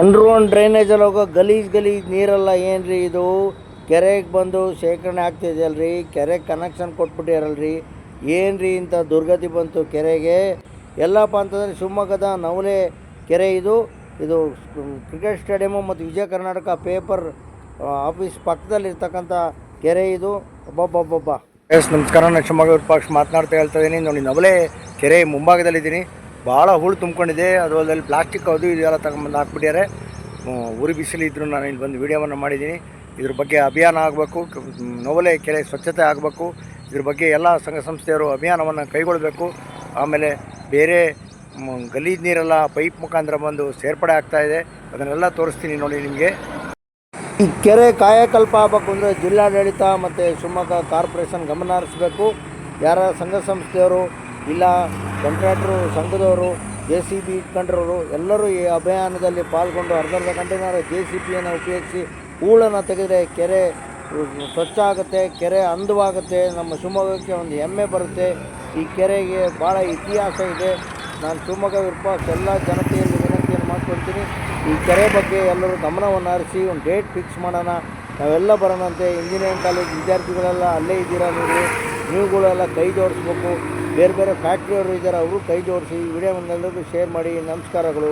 Underground ಡ್ರೈನೇಜಲ್ಲಿ ಹೋಗೋ ಗಲೀಜು ನೀರೆಲ್ಲ ಏನ್ರಿ ಇದು ಕೆರೆಗೆ ಬಂದು ಶೇಖರಣೆ ಆಗ್ತಿದೆಯಲ್ರಿ. ಕೆರೆಗೆ ಕನೆಕ್ಷನ್ ಕೊಟ್ಬಿಟ್ಟಿರಲ್ರಿ. ಏನ್ರಿ ಇಂಥ ದುರ್ಗತಿ ಬಂತು ಕೆರೆಗೆ. ಎಲ್ಲಪ್ಪ ಅಂತಂದರೆ ಶಿವಮೊಗ್ಗದ ನವಲೆ ಕೆರೆ ಇದು ಕ್ರಿಕೆಟ್ ಸ್ಟೇಡಿಯಮು ಮತ್ತು ವಿಜಯ ಕರ್ನಾಟಕ ಪೇಪರ್ ಆಫೀಸ್ ಪಕ್ಕದಲ್ಲಿರ್ತಕ್ಕಂಥ ಕೆರೆ ಇದು. ಒಬ್ಬೊಬ್ಬೊಬ್ಬ ನಮಸ್ಕಾರ, ನಾನು ಶಿವಮೊಗ್ಗ ವಿರೂಪಾಕ್ಷ ಮಾತನಾಡ್ತಾ ಇದ್ದೀನಿ. ನೋಡಿ, ನವಲೆ ಕೆರೆ ಮುಂಭಾಗದಲ್ಲಿದ್ದೀನಿ. ಭಾಳ ಹೂಳು ತುಂಬ್ಕೊಂಡಿದೆ. ಅದರಲ್ಲಿ ಪ್ಲಾಸ್ಟಿಕ್ ಅದು ಇದೆಲ್ಲ ತಗೊಂಬಂದು ಹಾಕ್ಬಿಟ್ಟಿದ್ದಾರೆ. ಉರಿ ಬಿಸಿಲು ಇದ್ದರೂ ನಾನು ಇಲ್ಲಿ ಬಂದು ವೀಡಿಯೋವನ್ನು ಮಾಡಿದ್ದೀನಿ. ಇದ್ರ ಬಗ್ಗೆ ಅಭಿಯಾನ ಆಗಬೇಕು. ನವಲೆ ಕೆರೆ ಸ್ವಚ್ಛತೆ ಆಗಬೇಕು. ಇದ್ರ ಬಗ್ಗೆ ಎಲ್ಲ ಸಂಘ ಸಂಸ್ಥೆಯವರು ಅಭಿಯಾನವನ್ನು ಕೈಗೊಳ್ಳಬೇಕು. ಆಮೇಲೆ ಬೇರೆ ಗಲೀಜು ನೀರೆಲ್ಲ ಪೈಪ್ ಮುಖಾಂತರ ಬಂದು ಸೇರ್ಪಡೆ ಆಗ್ತಾಯಿದೆ. ಅದನ್ನೆಲ್ಲ ತೋರಿಸ್ತೀನಿ ನೋಡಿ ನಿಮಗೆ. ಈ ಕೆರೆ ಕಾಯಕಲ್ಪ ಆಗಬೇಕು ಅಂದರೆ ಜಿಲ್ಲಾಡಳಿತ ಮತ್ತು ಶಿವಮೊಗ್ಗ ಕಾರ್ಪೊರೇಷನ್ ಗಮನ ಹರಿಸಬೇಕು. ಯಾರ ಸಂಘ ಸಂಸ್ಥೆಯವರು ಇಲ್ಲ ಕಾಂಟ್ರಾಕ್ಟ್ರು ಸಂಘದವರು JCB ಇಟ್ಕೊಂಡಿರೋರು ಎಲ್ಲರೂ ಈ ಅಭಿಯಾನದಲ್ಲಿ ಪಾಲ್ಗೊಂಡು ಅರ್ಧ ಗಂಟೆನಾರು JCBಯನ್ನು ಉಪಯೋಗಿಸಿ ಹೂಳನ್ನು ತೆಗೆದರೆ ಕೆರೆ ಸ್ವಚ್ಛ ಆಗುತ್ತೆ, ಕೆರೆ ಅಂದವಾಗುತ್ತೆ. ನಮ್ಮ ಶಿವಮೊಗ್ಗಕ್ಕೆ ಒಂದು ಹೆಮ್ಮೆ ಬರುತ್ತೆ. ಈ ಕೆರೆಗೆ ಭಾಳ ಇತಿಹಾಸ ಇದೆ. ನಾನು ಶಿವಮೊಗ್ಗ ವಿರೂಪಾಕ್ಷ ಎಲ್ಲ ಜನತೆಯಲ್ಲಿ ವಿನಂತಿಯನ್ನು ಮಾಡ್ಕೊಳ್ತೀನಿ. ಈ ಕೆರೆ ಬಗ್ಗೆ ಎಲ್ಲರೂ ಗಮನವನ್ನು ಹರಿಸಿ ಒಂದು ಡೇಟ್ ಫಿಕ್ಸ್ ಮಾಡೋಣ. ನಾವೆಲ್ಲ ಬರೋಣಂತೆ. ಇಂಜಿನಿಯರಿಂಗ್ ಕಾಲೇಜ್ ವಿದ್ಯಾರ್ಥಿಗಳೆಲ್ಲ ಅಲ್ಲೇ ಇದ್ದೀರಾ, ನೀವುಗಳೆಲ್ಲ ಕೈ ಜೋಡಿಸ್ಬೇಕು. ಬೇರೆ ಬೇರೆ ಫ್ಯಾಕ್ಟ್ರಿಯವರು ಇದ್ದಾರೆ, ಅವರು ಕೈ ಜೋಡಿಸಿ. ಈ ವಿಡಿಯೋವನ್ನೆಲ್ಲರಿಗೂ ಶೇರ್ ಮಾಡಿ. ನಮಸ್ಕಾರಗಳು.